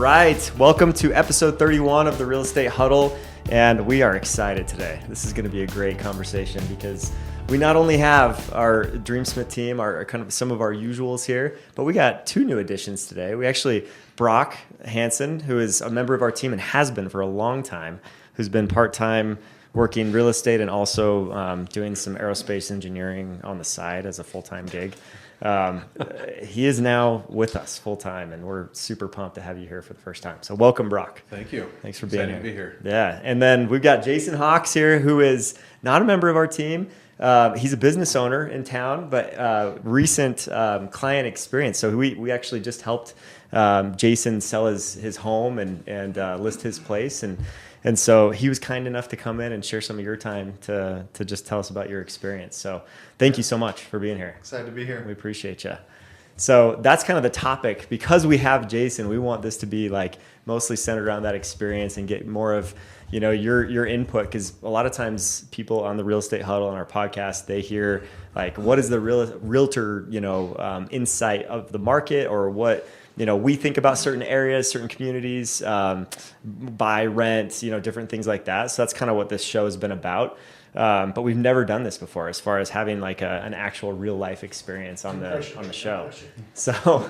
right, welcome to episode 31 of the Real Estate Huddle, and we are excited today. This is going to be a great conversation because we not only have our DreamSmith team, our kind of some of our usuals here, but we got two new additions today. We actually, Brock Hansen, who is a member of our team and has been for a long time, who's been part-time working real estate and also doing some aerospace engineering on the side as a full-time gig. He is now with us full-time, and we're super pumped to have you here for the first time. So welcome, Brock. Thank you. Thanks for being here. Excited to be here. Yeah, and then we've got Jason Hawks here, who is not a member of our team. He's a business owner in town, but recent client experience. So we actually just helped Jason sell his home and list his place, and so he was kind enough to come in and share some of your time to just tell us about your experience. So thank you so much for being here. Excited to be here. We appreciate you. So that's kind of the topic. Because we have Jason, we want this to be like mostly centered around that experience and get more of your input, because a lot of times people on the Real Estate Huddle on our podcast, they hear like, what is the realtor insight of the market, or what we think about certain areas, certain communities, buy, rent, different things like that. So that's kind of what this show has been about. But we've never done this before, as far as having like an actual real life experience on the show. So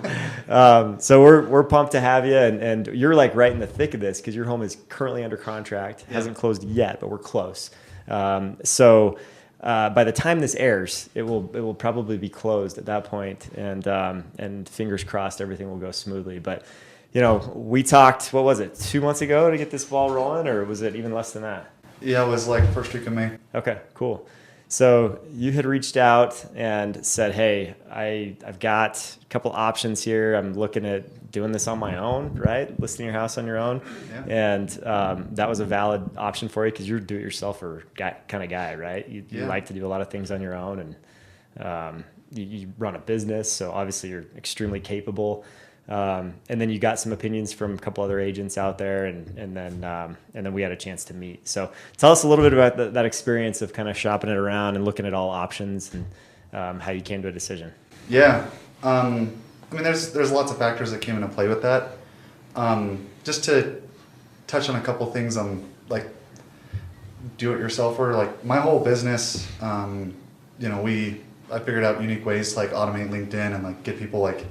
we're pumped to have you, and you're like right in the thick of this because your home is currently under contract. It hasn't closed yet, but we're close. So by the time this airs, it will probably be closed at that point, and fingers crossed everything will go smoothly. But we talked, what was it, 2 months ago to get this ball rolling, or was it even less than that? Yeah, it was like first week of May. Okay, cool. So you had reached out and said, hey, I've got a couple options here. I'm looking at doing this on my own, right? Listing your house on your own. Yeah. And that was a valid option for you because you're a do-it-yourselfer kind of guy, right? You like to do a lot of things on your own, and you run a business, so obviously you're extremely capable. And then you got some opinions from a couple other agents out there, and then we had a chance to meet. So tell us a little bit about that experience of kind of shopping it around and looking at all options, and how you came to a decision. Yeah, there's lots of factors that came into play with that. Just to touch on a couple things on like do-it-yourselfer, like my whole business, I figured out unique ways to like automate LinkedIn and like get people like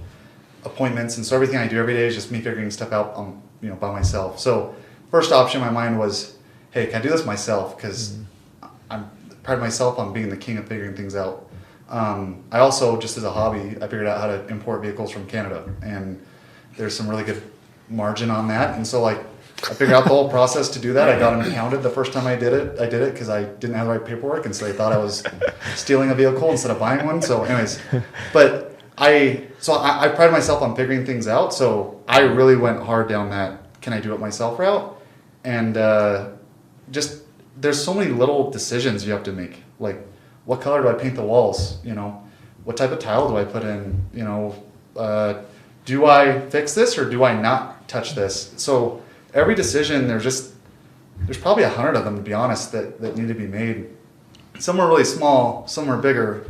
appointments, and so everything I do every day is just me figuring stuff out by myself. So first option in my mind was, hey, can I do this myself? Because I pride myself on being the king of figuring things out. I also, just as a hobby, I figured out how to import vehicles from Canada, and there's some really good margin on that. And so like I figured out the whole process to do that. I got them counted the first time I did it because I didn't have the right paperwork, and so they thought I was stealing a vehicle instead of buying one. So anyways, but I pride myself on figuring things out, so I really went hard down that can I do it myself route. And just there's so many little decisions you have to make, like what color do I paint the walls, what type of tile do I put in, do I fix this or do I not touch this? So every decision, there's probably 100 of them, to be honest, that need to be made. Some are really small, some are bigger.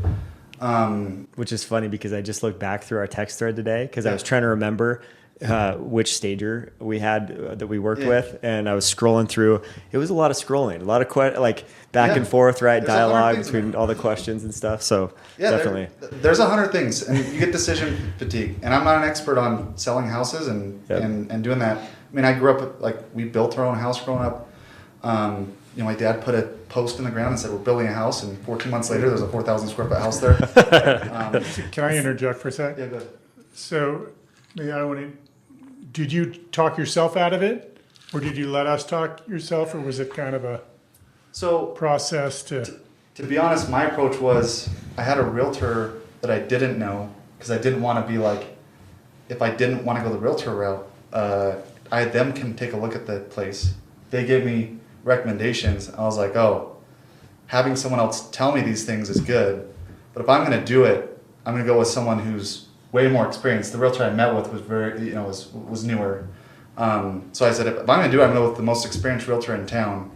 Which is funny because I just looked back through our text thread today because I was trying to remember which stager we had that we worked with, and I was scrolling through. It was a lot of scrolling, a lot of back and forth, right? There's dialogue between all the questions and stuff. So definitely, there's 100 things, and you get decision fatigue. And I'm not an expert on selling houses and doing that. I mean, I grew up we built our own house growing up. My dad put a post in the ground and said, we're building a house, and 14 months later, there's a 4,000 square foot house there. Can I interject for a sec? Yeah, go ahead. So, did you talk yourself out of it, or did you let us talk yourself, or was it kind of a process to be honest, my approach was I had a realtor that I didn't know, because I didn't want to be like, if I didn't want to go the realtor route, I had them come take a look at the place. They gave me recommendations. I was like, having someone else tell me these things is good, but if I'm going to do it, I'm going to go with someone who's way more experienced. The realtor I met with was very, was newer. So I said, if I'm going to do it, I'm going to go with the most experienced realtor in town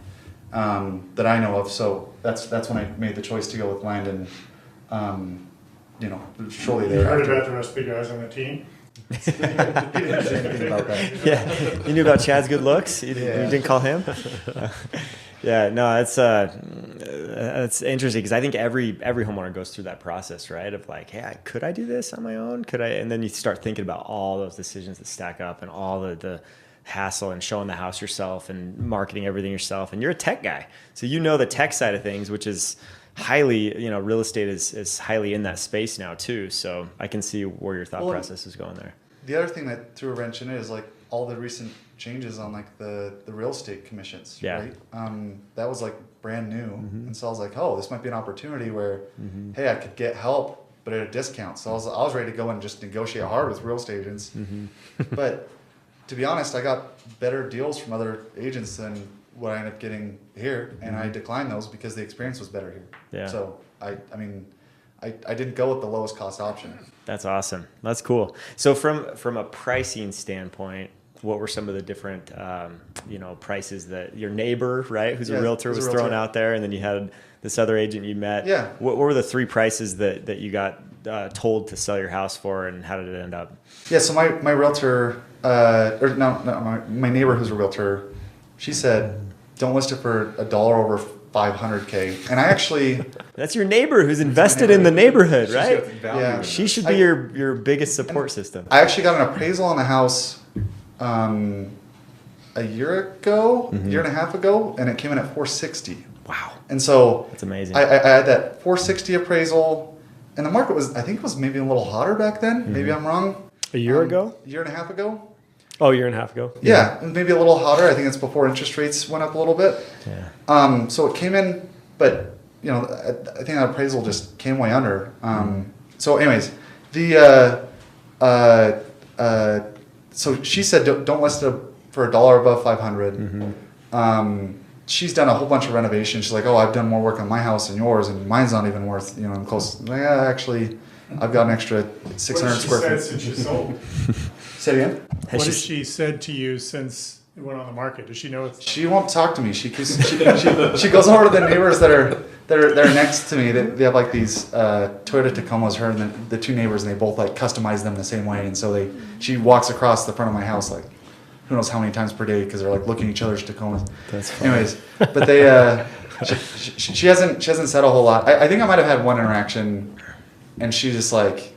that I know of. So that's when I made the choice to go with Landon. Shortly thereafter. You heard about the rest of the guys on the team? He didn't say anything about that. Yeah, you knew about Chad's good looks. You didn't call him. Yeah, no, it's interesting because I think every homeowner goes through that process, right? Of like, hey, could I do this on my own? Could I? And then you start thinking about all those decisions that stack up and all the hassle and showing the house yourself and marketing everything yourself. And you're a tech guy, so you know the tech side of things, which is highly, real estate is highly in that space now too. So I can see where your thought process is going there. The other thing that threw a wrench in it is like all the recent changes on like the real estate commissions, right? That was like brand new. And so I was like, oh, this might be an opportunity where, hey, I could get help, but at a discount. So I was ready to go and just negotiate hard with real estate agents. But to be honest, I got better deals from other agents than what I ended up getting here, and I declined those because the experience was better here. Yeah. So I didn't go with the lowest cost option. That's awesome. That's cool. So from a pricing standpoint, what were some of the different prices that your neighbor, right, who's a realtor, was throwing out there, and then you had this other agent you met? Yeah. What were the 3 prices that you got told to sell your house for, and how did it end up? Yeah. So my realtor, my neighbor who's a realtor, she said, don't list it for $1 over $500K. And I actually... That's your neighbor who's invested in the neighborhood, right? Yeah. She should be your biggest support system. I actually got an appraisal on the house a year ago, year and a half ago, and it came in at $460. Wow. And so... That's amazing. I had that $460 appraisal, and the market was, I think it was maybe a little hotter back then. Maybe I'm wrong. A year ago? A year and a half ago. Oh, a year and a half ago. Yeah, maybe a little hotter. I think it's before interest rates went up a little bit. Yeah. So it came in, but I think that appraisal just came way under. So, anyways, so she said don't list it for $1 above 500. She's done a whole bunch of renovations. She's like, oh, I've done more work on my house than yours, and mine's not even worth I'm close. Yeah, actually, I've got an extra 600 square feet. Since you sold? Say it again. What has she said to you since it went on the market? Does she know it's... She won't talk to me. She goes over to the neighbors that are next to me. They have like these Toyota Tacomas. Her and the 2 neighbors, and they both like customize them the same way. And so she walks across the front of my house like who knows how many times per day because they're like looking at each other's Tacomas. That's funny. Anyways, but they she hasn't said a whole lot. I think I might have had one interaction, and she just like.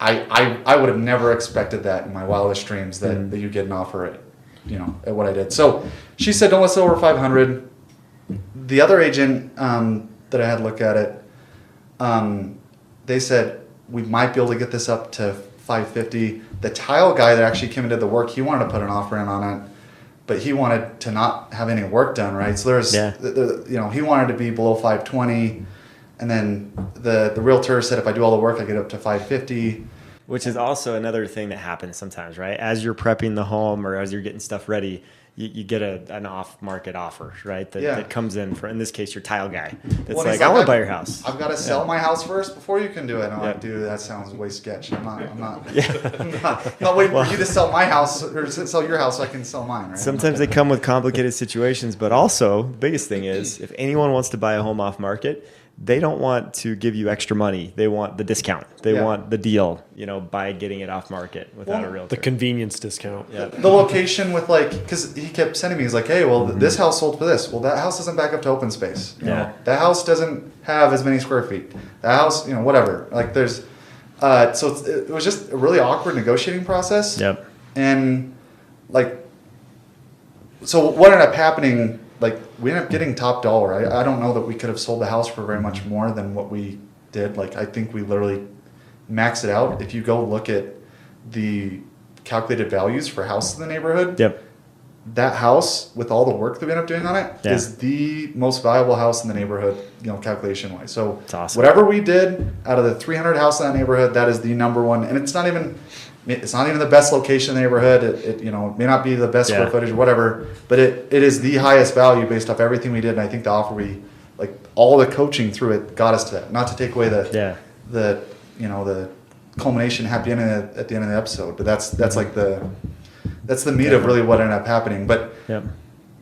I would have never expected that in my wildest dreams that you get an offer at what I did. So she said, don't list it over 500. The other agent that I had look at it, they said we might be able to get this up to 550. The tile guy that actually came and did the work, he wanted to put an offer in on it, but he wanted to not have any work done, right? So there's, he wanted to be below 520. And then the realtor said if I do all the work, I get up to 550. Which is also another thing that happens sometimes, right? As you're prepping the home or as you're getting stuff ready, you get an off-market offer, right? That comes in for, in this case, your tile guy. It's like, I want to buy your house. I've got to sell my house first before you can do it. And I'm like, dude, that sounds way sketchy. I'm not waiting for you to sell my house or sell your house so I can sell mine, right? Sometimes they come with complicated situations, but also, the biggest thing is, if anyone wants to buy a home off market, they don't want to give you extra money. They want the discount. They want the deal, by getting it off market without a realtor. The convenience discount. Yeah. The location with because he kept sending me, he's like, hey, well, this house sold for this. Well, that house doesn't back up to open space. You know? That house doesn't have as many square feet. That house, whatever. Like there's, so it was just a really awkward negotiating process. Yep. And so what ended up happening, we ended up getting top dollar. I don't know that we could have sold the house for very much more than what we did. I think we literally maxed it out. If you go look at the calculated values for houses in the neighborhood, that house with all the work that we ended up doing on it is the most valuable house in the neighborhood, calculation wise. So awesome. Whatever we did out of the 300 houses in that neighborhood, that is the number one. And it's not even the best location in the neighborhood. It may not be the best square footage or whatever, but it is the highest value based off everything we did. And I think the offer all the coaching through it got us to that. Not to take away the culmination happy ending at the end of the episode, but that's the meat of really what ended up happening. But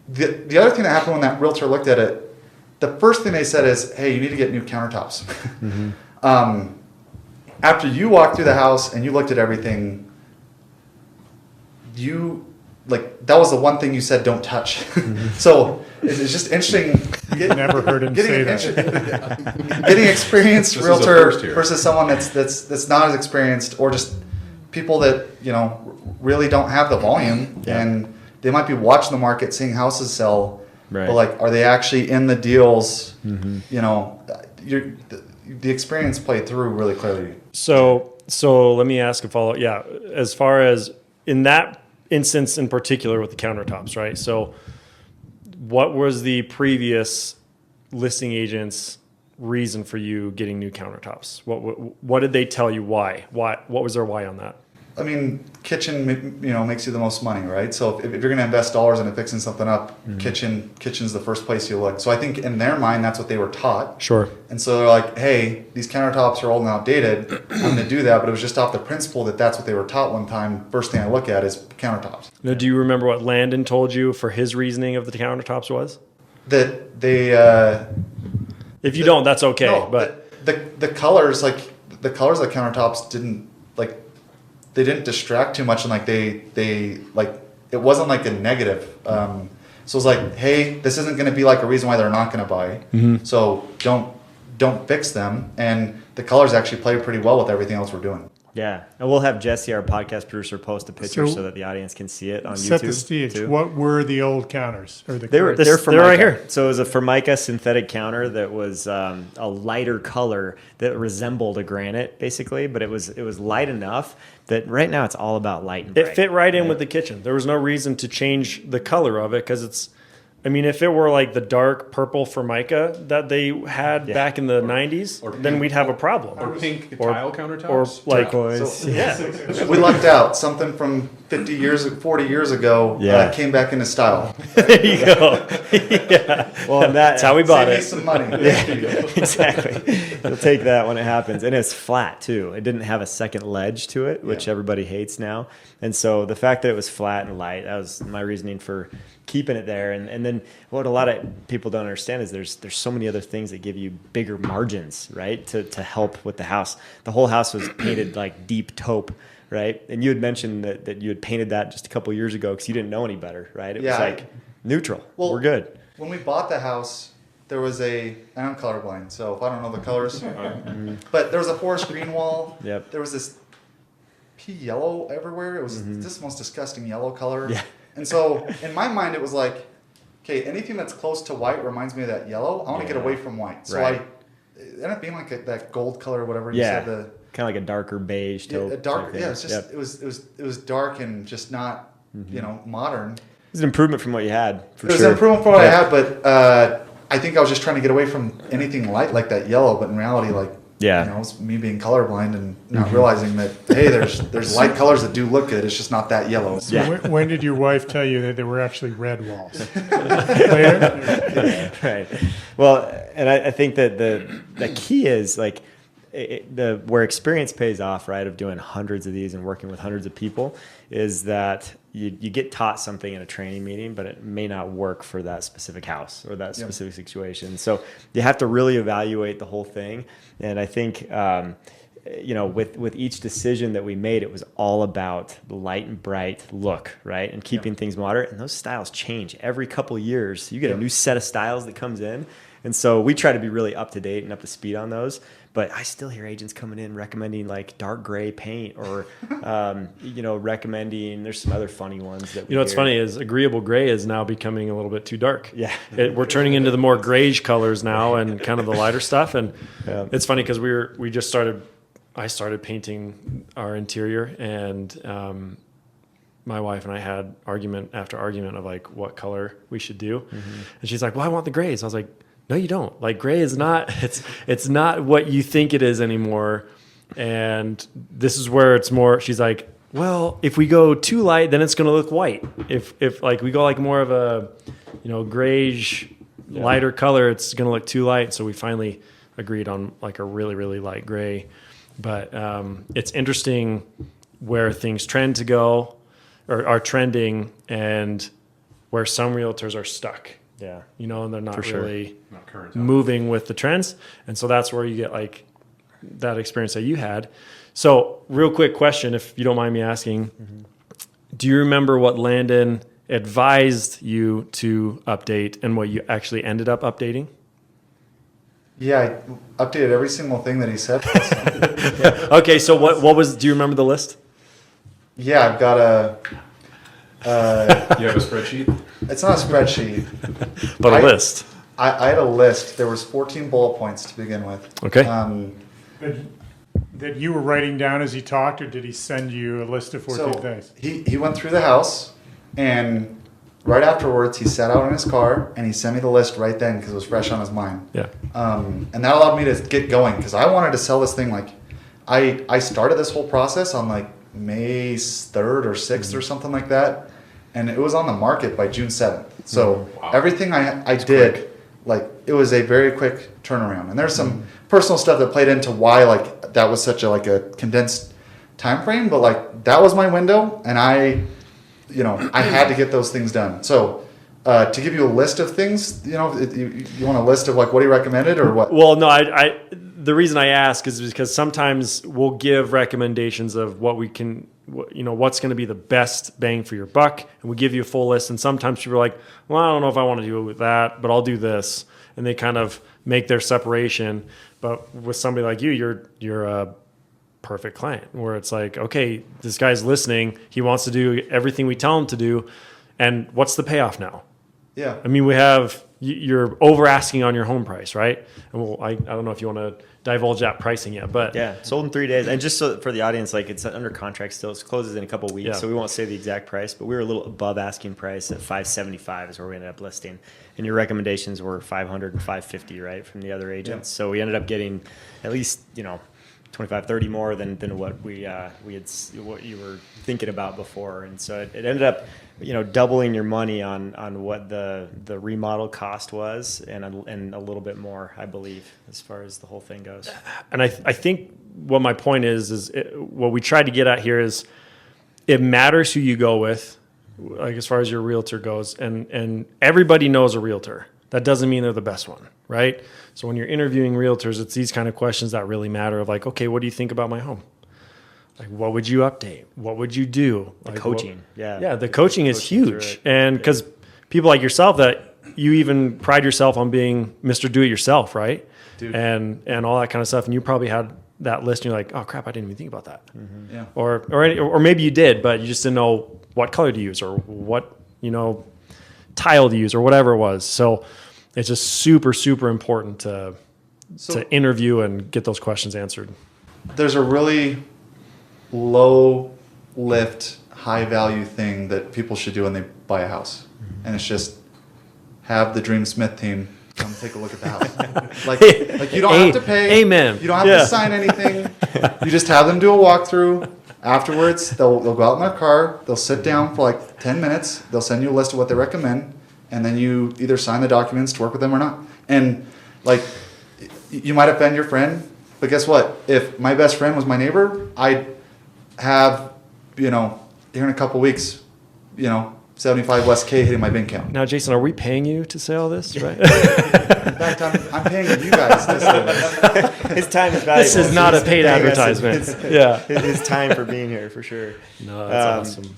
the other thing that happened when that realtor looked at it, the first thing they said is, hey, you need to get new countertops. After you walked through the house and you looked at everything, that was the one thing you said don't touch. So it's just interesting. Never heard him say that. Getting experienced This is a realtor first here. versus someone that's not as experienced, or just people that really don't have the volume, and they might be watching the market, seeing houses sell, Right. but like, are they actually in the deals? The experience played through really clearly. So let me ask a follow-up. Yeah, as far as in that instance in particular with the countertops, right? So what was the previous listing agent's reason for you getting new countertops? What did they tell you? Why? What was their why on that? I mean, kitchen, makes you the most money, right? So if you're going to invest dollars into fixing something up, kitchen's the first place you look. So I think in their mind, that's what they were taught. Sure. And so they're like, hey, these countertops are old and outdated. I'm going to do that. But it was just off the principle that that's what they were taught one time. First thing I look at is countertops. Now, do you remember what Landon told you for his reasoning of the countertops was? That they... If you don't, that's okay. No, but the colors, the colors of the countertops didn't they didn't distract too much, and they it wasn't like a negative. So it was like, hey, this isn't going to be like a reason why they're not going to buy. So don't fix them. And the colors actually play pretty well with everything else we're doing. Yeah, and we'll have Jesse, our podcast producer, post a picture So- so that the audience can see it on Set YouTube. the stage. too. What were the old counters? Or the They're current- Formica. right here. So it was a Formica synthetic counter that was a lighter color that resembled a granite, basically, but it was light enough that right now it's all about light and bright. it fit right in with the kitchen. There was no reason to change the color of it because it's. I mean, if it were like the dark purple Formica that they had back in the 90s, or then pink. we'd have a problem. Or pink Or- tile countertops. Or like, Turquoise. So- yeah. We lucked out. Something from 40 years ago came back into style. There you go. Yeah. Well, That's how we bought Save me it. some money. Exactly. You'll take that when it happens. And it's flat too. It didn't have a second ledge to it, which everybody hates now. And so the fact that it was flat and light, that was my reasoning for keeping it there. And then what a lot of people don't understand is there's so many other things that give you bigger margins, right? To help with the house. The whole house was painted like deep taupe, right? And you had mentioned that you had painted that just a couple years ago because you didn't know any better, right? It was like neutral. Well, we're good. When we bought the house, there was and I'm colorblind, so if I don't know the colors, but there was a forest green wall. Yep. There was this pea yellow everywhere. It was this most disgusting yellow color. Yeah. And so in my mind, it was like, okay, anything that's close to white reminds me of that yellow. I want to get away from white. So Right. it ended up being like that gold color, whatever you Yeah. said. Kind of like a darker beige taupe. A dark, type thing. yeah. It's just it was dark and just not modern. It's an improvement from what you had, for It was sure. an improvement from what I had, but I think I was just trying to get away from anything light like that yellow. But in reality, it's me being colorblind and not realizing that hey, there's light colors that do look good. It's just not that yellow. So when did your wife tell you that there were actually red walls? Later? Right. Well, and I think that the key is like where experience pays off, right, of doing hundreds of these and working with hundreds of people, is that you get taught something in a training meeting, but it may not work for that specific house or that specific situation. So you have to really evaluate the whole thing. And I think, with each decision that we made, it was all about the light and bright look, right? And keeping things moderate. And those styles change every couple of years. You get a new set of styles that comes in. And so we try to be really up to date and up to speed on those. But I still hear agents coming in recommending like dark gray paint or, recommending, there's some other funny ones that we What's hear. funny is agreeable gray is now becoming a little bit too dark. Yeah. We're turning into the more grayish colors now and kind of the lighter stuff. And it's funny because I started painting our interior, and my wife and I had argument after argument of like what color we should do. And she's like, well, I want the grays. I was like, no, you don't. Like gray is not, it's not what you think it is anymore. And this is where it's more, she's like, well, if we go too light, then it's going to look white. If like we go like more of a, grayish, lighter color, it's going to look too light. So we finally agreed on like a really, really light gray. But it's interesting where things trend to go or are trending and where some realtors are stuck. Yeah. And they're not really Not current. moving with the trends. And so that's where you get like that experience that you had. So real quick question, if you don't mind me asking, Do you remember what Landon advised you to update and what you actually ended up updating? Yeah, I updated every single thing that he said. Okay, so what was? Do you remember the list? Yeah, I've got a. You have a spreadsheet? It's not a spreadsheet, But a list. I had a list. There was 14 bullet points to begin with. Okay. That you were writing down as he talked, or did he send you a list of 14 things? He went through the house, and right afterwards, he sat out in his car, and he sent me the list right then because it was fresh on his mind. Yeah. And that allowed me to get going because I wanted to sell this thing. Like, I started this whole process on like May 3rd or 6th or something like that, and it was on the market by June 7th. So everything I did, quick. Like, it was a very quick turnaround. And there's some personal stuff that played into why like that was such a condensed time frame, but like that was my window, and I had to get those things done. So to give you a list of things, you want a list of like what he recommended or what? Well, no, the reason I ask is because sometimes we'll give recommendations of what we can, what's going to be the best bang for your buck, and we give you a full list. And sometimes people are like, well, I don't know if I want to do it with that, but I'll do this, and they kind of make their separation. But with somebody like you, you're a perfect client where it's like, okay, this guy's listening. He wants to do everything we tell him to do. And what's the payoff now? Yeah. I mean, you're over asking on your home price, right? And I don't know if you want to divulge that pricing yet, but yeah, sold in 3 days. And just so for the audience, like, it's under contract still. It closes in a couple of weeks, so we won't say the exact price, but we were a little above asking price at $575 is where we ended up listing. And your recommendations were $500 and $550, right, from the other agents. Yeah. So we ended up getting at least 25, 30 more than what we had, what you were thinking about before. And so it ended up, doubling your money on what the remodel cost was and a little bit more, I believe, as far as the whole thing goes. And I think what my point is what we tried to get at here is it matters who you go with, like as far as your realtor goes, and everybody knows a realtor. That doesn't mean they're the best one, right? So when you're interviewing realtors, it's these kind of questions that really matter of like, okay, what do you think about my home? Like, what would you update? What would you do? Like coaching. Yeah, the coaching is huge. And because people like yourself that you even pride yourself on being Mr. Do-It-Yourself, right? Dude. And all that kind of stuff. And you probably had that list and you're like, oh crap, I didn't even think about that. Mm-hmm. Yeah. Or maybe you did, but you just didn't know what color to use or what, tile to use or whatever it was. So it's just super, super important to interview and get those questions answered. There's a really low lift, high value thing that people should do when they buy a house. Mm-hmm. And it's just have the DreamSmith team come take a look at the house. like you don't have to pay. Amen. You don't have to sign anything. You just have them do a walkthrough. Afterwards, they'll go out in their car. They'll sit down for like 10 minutes. They'll send you a list of what they recommend. And then you either sign the documents to work with them or not. And like, you might offend your friend, but guess what? If my best friend was my neighbor, I'd have, here in a couple weeks, 75 West K hitting my bin count. Now, Jason, are we paying you to say all this? Right? In fact, I'm paying you guys to say this. His time is valuable. This is not a paid advertisement. His time for being here, for sure. No, that's awesome.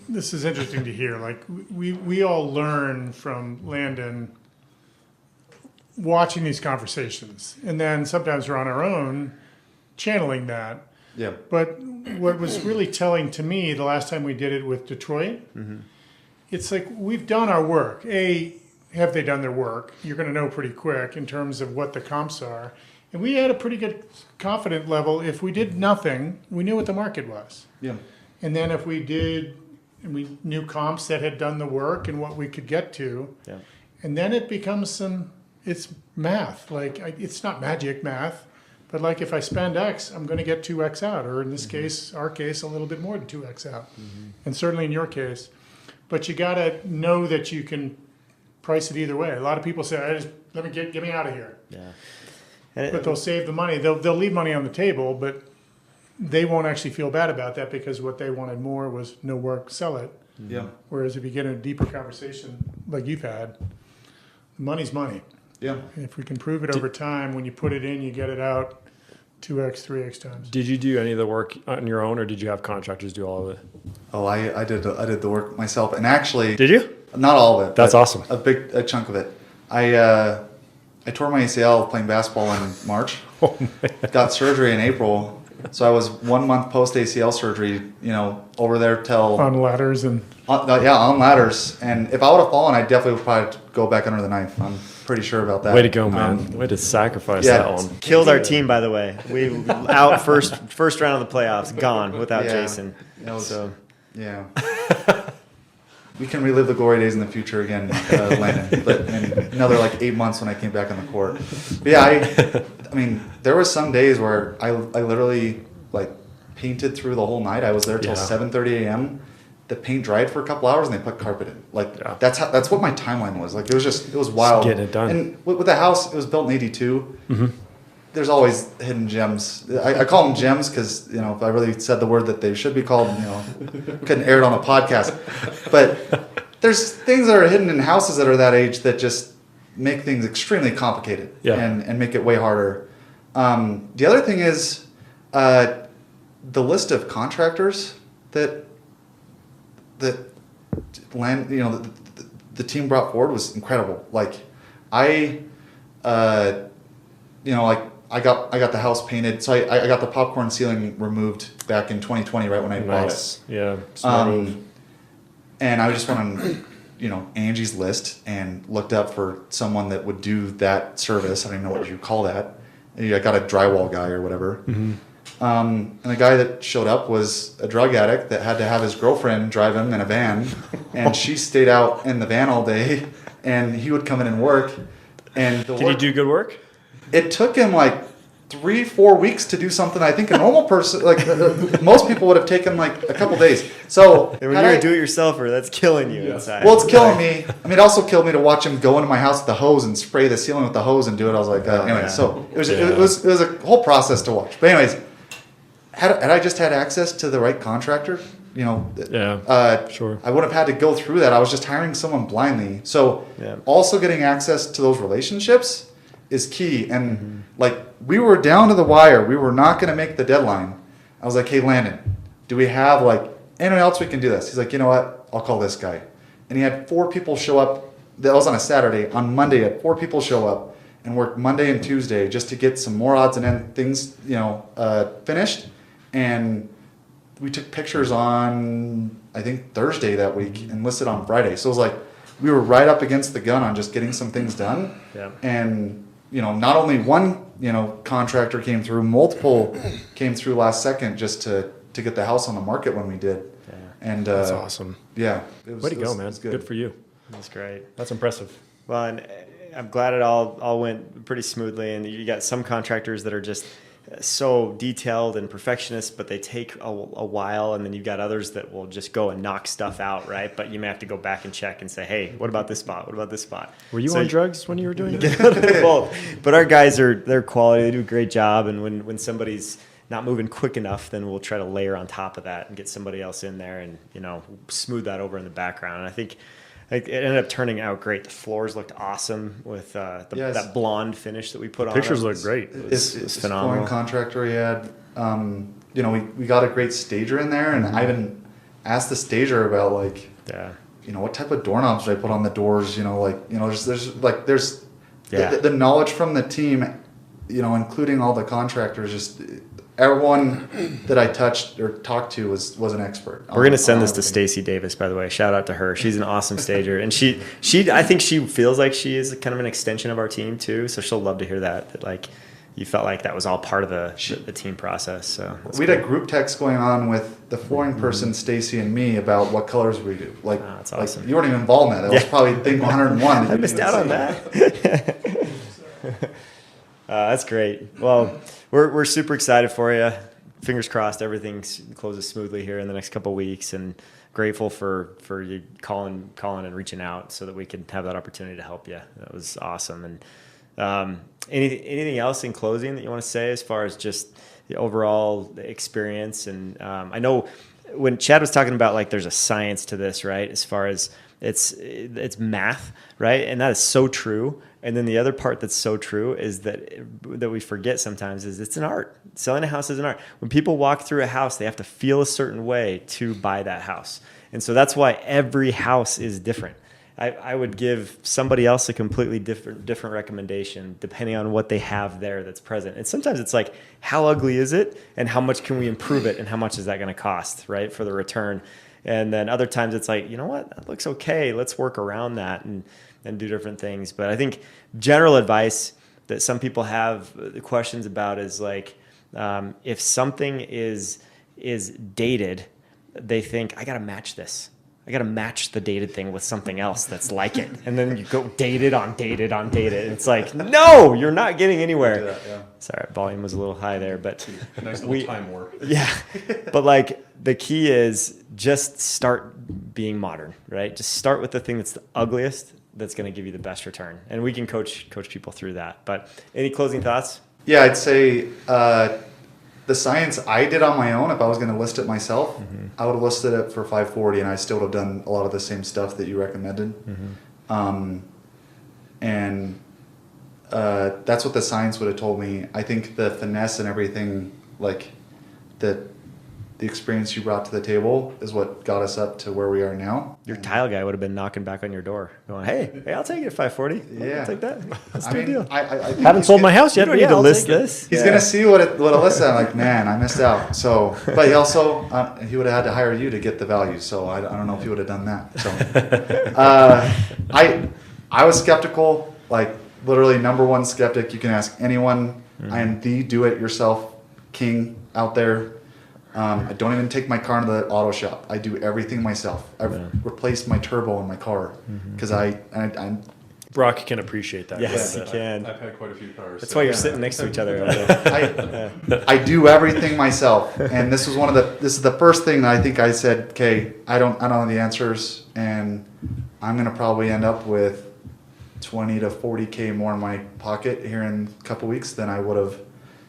This is interesting to hear. Like, we all learn from Landon watching these conversations. And then sometimes we're on our own channeling that. Yeah. But what was really telling to me the last time we did it with Detroit, it's like we've done our work. Have they done their work? You're going to know pretty quick in terms of what the comps are. And we had a pretty good confident level. If we did nothing, we knew what the market was. Yeah. And then if we did, and we knew comps that had done the work and what we could get to. Yeah. And then it becomes it's math. Like, it's not magic math. But like if I spend X, I'm going to get 2X out, or in this case, our case, a little bit more than 2X out. And certainly in your case. But you got to know that you can price it either way. A lot of people say, get me out of here. Yeah. But they'll save the money. They'll leave money on the table, but they won't actually feel bad about that because what they wanted more was no work, sell it. Yeah. Whereas if you get in a deeper conversation like you've had, money's money. Yeah. And if we can prove it over time, when you put it in, you get it out 2X, 3X times. Did you do any of the work on your own, or did you have contractors do all of it? Oh, I did the work myself, and actually, Did you? not all of it. That's but awesome. A chunk of it. I tore my ACL playing basketball in March. Oh, man. Got surgery in April, so I was 1 month post ACL surgery. Over there till On ladders and on ladders. And if I would have fallen, I definitely would probably go back under the knife. I'm pretty sure about that. Way to go, man. Way to sacrifice yeah. that one. Killed our team, by the way. We out first round of the playoffs, gone without Yeah. Jason. That was- So Yeah. We can relive the glory days in the future again, Landon. But in another 8 months when I came back on the court. But yeah, I mean, there was some days where I literally painted through the whole night. I was there till Yeah. 7:30 a.m. The paint dried for a couple hours and they put carpet in. Yeah. That's what my timeline was. It was wild. getting it done. And with the house, it was built in '82. Mm-hmm. There's always hidden gems. I call them gems because if I really said the word that they should be called, couldn't air it on a podcast. But there's things that are hidden in houses that are that age that just make things extremely complicated and make it way harder. The other thing is the list of contractors that land the team brought forward was incredible. I got the house painted, so I got the popcorn ceiling removed back in 2020, right when I bought it. Nice. Yeah. Smart move. And I just went on, Angie's list and looked up for someone that would do that service. I don't even know what you call that. I got a drywall guy or whatever. Mm-hmm. And the guy that showed up was a drug addict that had to have his girlfriend drive him in a van, and she stayed out in the van all day, and he would come in and work. And Did he do good work? It took him 3-4 weeks to do something. I think a normal person, most people, would have taken a couple days. So and when you're a do-it-yourselfer, that's killing you inside. well, it's killing me. I mean, it also killed me to watch him go into my house with the hose and spray the ceiling with the hose and do it. I was like, anyway. yeah. So it was a whole process to watch. But anyways, had I just had access to the right contractor, Sure. I wouldn't have had to go through that. I was just hiring someone blindly. So also getting access to those relationships is key. And we were down to the wire. We were not going to make the deadline. I was like, hey, Landon, do we have anyone else we can do this? He's like, you know what? I'll call this guy. And he had 4 people show up. That was on a Saturday. On Monday, he had 4 people show up and work Monday and Tuesday just to get some more odds and end things, finished. And we took pictures on, I think, Thursday that week and listed on Friday. So it was we were right up against the gun on just getting some things done. Yeah. And, not only one, contractor came through, multiple came through last second just to get the house on the market when we did. Yeah. And That's awesome. yeah. Way to go, man. It was Good for you. That's great. That's impressive. Well, and I'm glad it all went pretty smoothly. And you got some contractors that are just so detailed and perfectionist, but they take a while. And then you've got others that will just go and knock stuff out, right? But you may have to go back and check and say, hey, what about this spot? What about this spot? Were you on drugs when you were doing it? Both. But our guys they're quality. They do a great job. And when somebody's not moving quick enough, then we'll try to layer on top of that and get somebody else in there and, smooth that over in the background. And I think it ended up turning out great. The floors looked awesome with that blonde finish that we put on. Pictures them. look great. It was This phenomenal. flooring contractor he had, we got a great stager in there, and I even asked the stager about what type of doorknobs should I put on the doors? There's the knowledge from the team, including all the contractors. Just everyone that I touched or talked to was an expert. We're gonna send this to Stacey Davis, by the way. Shout out to her. She's an awesome stager, and she I think she feels like she is kind of an extension of our team too. So she'll love to hear that you felt like that was all part of the team process. So we had a group text going on with the flooring person, Stacey, and me about what colors we do. that's awesome. You weren't even involved in that. That was probably thing 101. I missed out on that. That's great. Well, we're super excited for you. Fingers crossed everything closes smoothly here in the next couple of weeks, and grateful for you calling and reaching out so that we could have that opportunity to help you. That was awesome. And anything else in closing that you want to say as far as just the overall experience? And I know when Chad was talking about there's a science to this, right? As far as it's math, right? And that is so true. And then the other part that's so true is that we forget sometimes is it's an art. Selling a house is an art. When people walk through a house, they have to feel a certain way to buy that house. And so that's why every house is different. I would give somebody else a completely different recommendation depending on what they have there that's present. And sometimes it's like, how ugly is it? And how much can we improve it? And how much is that going to cost, right, for the return? And then other times it's like, you know what, that looks okay. Let's work around that and do different things. But I think general advice that some people have questions about is like, if something is dated, they think, I got to match this. I got to match the dated thing with something else that's like it. And then you go dated on dated on dated. And it's like, no, you're not getting anywhere. That, yeah. Sorry, volume was a little high there, but Nice little time warp. yeah. But like the key is just start being modern, right? Just start with the thing that's the ugliest that's going to give you the best return. And we can coach people through that. But any closing thoughts? Yeah, I'd say the science I did on my own, if I was going to list it myself, I would have listed it for 540, and I still would have done a lot of the same stuff that you recommended. And that's what the science would have told me. I think the finesse and everything, like the experience you brought to the table, is what got us up to where we are now. Your tile guy would have been knocking back on your door, going, "Hey, I'll take it at 540. Yeah. I'll take that. Let's I do a mean, deal. I think Haven't sold my house You yet. don't but need yeah, to I'll list take it. this. He's gonna see what it lists. I'm like, man, I missed out. So, but he also he would have had to hire you to get the value. So I don't know if he would have done that. So I was skeptical, like literally number one skeptic. You can ask anyone. I am the do-it-yourself king out there. I don't even take my car into the auto shop. I do everything myself. I've replaced my turbo in my car because I'm Brock can appreciate that. Yes, quite a you bit. can. I've had quite a few cars. That's so- why you're sitting next to each other over there. I do everything myself, and this is the first thing that I think I said, okay, I don't know the answers, and I'm gonna probably end up with 20 to 40K more in my pocket here in a couple weeks than I would have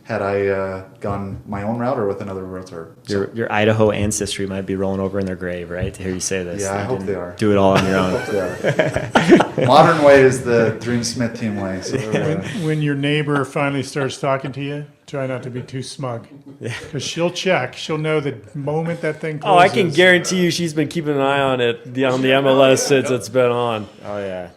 had I gone my own route or with another realtor. So, Your Idaho ancestry might be rolling over in their grave, right? To hear you say this. Yeah, I hope didn't they are. Do it all on your own. modern way is the DreamSmith team way. So When your neighbor finally starts talking to you, try not to be too smug. Because she'll check. She'll know the moment that thing closes. Oh, I can guarantee you she's been keeping an eye on it on the MLS since it's been on. Oh yeah.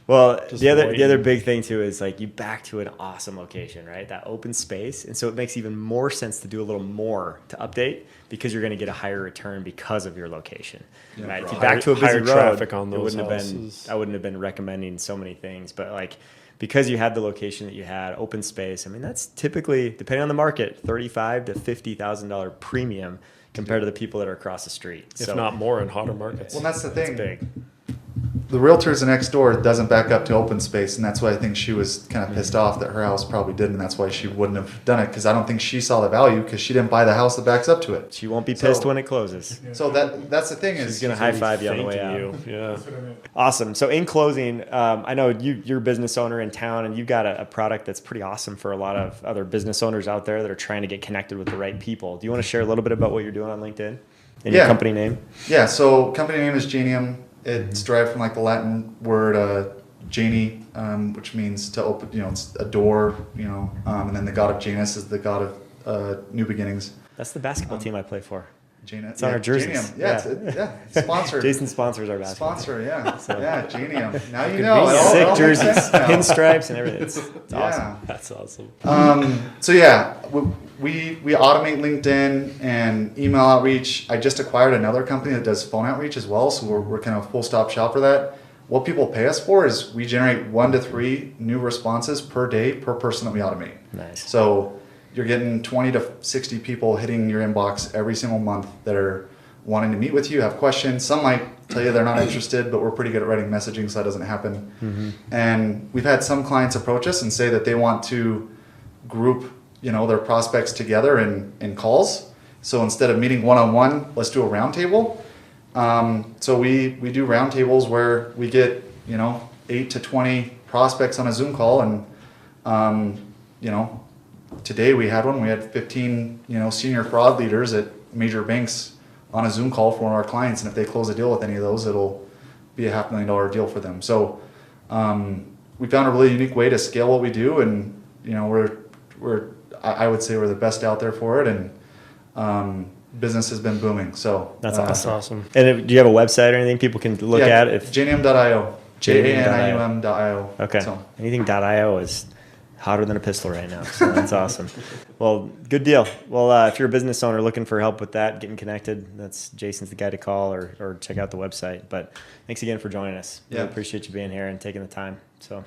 Well, Just the waiting. other big thing too is like you back to an awesome location, right? That open space, and so it makes even more sense to do a little more to update because you're going to get a higher return because of your location, right? If you back to a busy Higher road, traffic on it those wouldn't have houses. been. I wouldn't have been recommending so many things, but like because you had the location that you had, open space. I mean, that's typically depending on the market, $35,000 to $50,000 premium compared to the people that are across the street. If not more in hotter markets. well, that's the thing. big. The realtors next door doesn't back up to open space, and that's why I think she was kind of pissed off that her house probably did, and that's why she wouldn't have done it, because I don't think she saw the value because she didn't buy the house that backs up to it. She won't be So- pissed when it closes. So that's the thing is She's gonna high five you on the way Thanking out. you. Yeah. Awesome. So in closing, I know you're a business owner in town, and you've got a product that's pretty awesome for a lot of other business owners out there that are trying to get connected with the right people. Do you want to share a little bit about what you're doing on LinkedIn and your Yeah. company name? Yeah, so company name is Janium. It's derived from like the Latin word Janie, which means to open, it's a door, and then the god of Janus is the god of new beginnings. That's the basketball team I play for. Janus. It's on our jerseys. Janium. Yeah, it's sponsored. Jason sponsors our basketball. Sponsor, yeah. Yeah, Janium. Now you Team. know. It all Sick makes jerseys, sense now. pinstripes, and everything. It's Yeah. awesome. That's awesome. So yeah, we automate LinkedIn and email outreach. I just acquired another company that does phone outreach as well, so we're kind of full stop shop for that. What people pay us for is we generate 1 to 3 new responses per day per person that we automate. Nice. So you're getting 20 to 60 people hitting your inbox every single month that are wanting to meet with you, have questions. Some might tell you they're not interested, but we're pretty good at writing messaging so that doesn't happen. And we've had some clients approach us and say that they want to group their prospects together in calls. So instead of meeting one-on-one, let's do a roundtable. So we do roundtables where we get 8 to 20 prospects on a Zoom call, and today we had one. We had 15 senior fraud leaders at major banks on a Zoom call for one of our clients, and if they close a deal with any of those, it'll be a $500,000 deal for them. So we found a really unique way to scale what we do, and I would say we're the best out there for it, and business has been booming. So That's That's awesome. And do you have a website or anything people can look at? If Janium.io. Janium.io. Janium.io. Okay. So, Anything .io is hotter than a pistol right now. So that's awesome. Well, good deal. Well, if you're a business owner looking for help with that, getting connected, that's Jason's the guy to call, or check out the website. But thanks again for joining us. Yeah. Really appreciate you being here and taking the time. So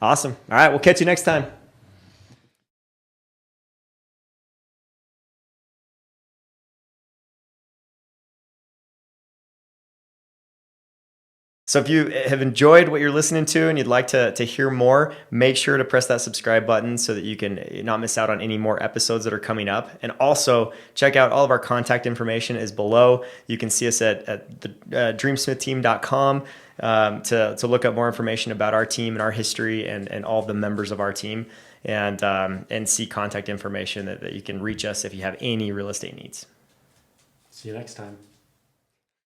awesome. All right. We'll catch you next time. So if you have enjoyed what you're listening to and you'd like to hear more, make sure to press that subscribe button so that you can not miss out on any more episodes that are coming up. And also check out all of our contact information is below. You can see us at the DreamSmithTeam.com to look up more information about our team and our history and all of the members of our team, and see contact information that you can reach us if you have any real estate needs. See you next time.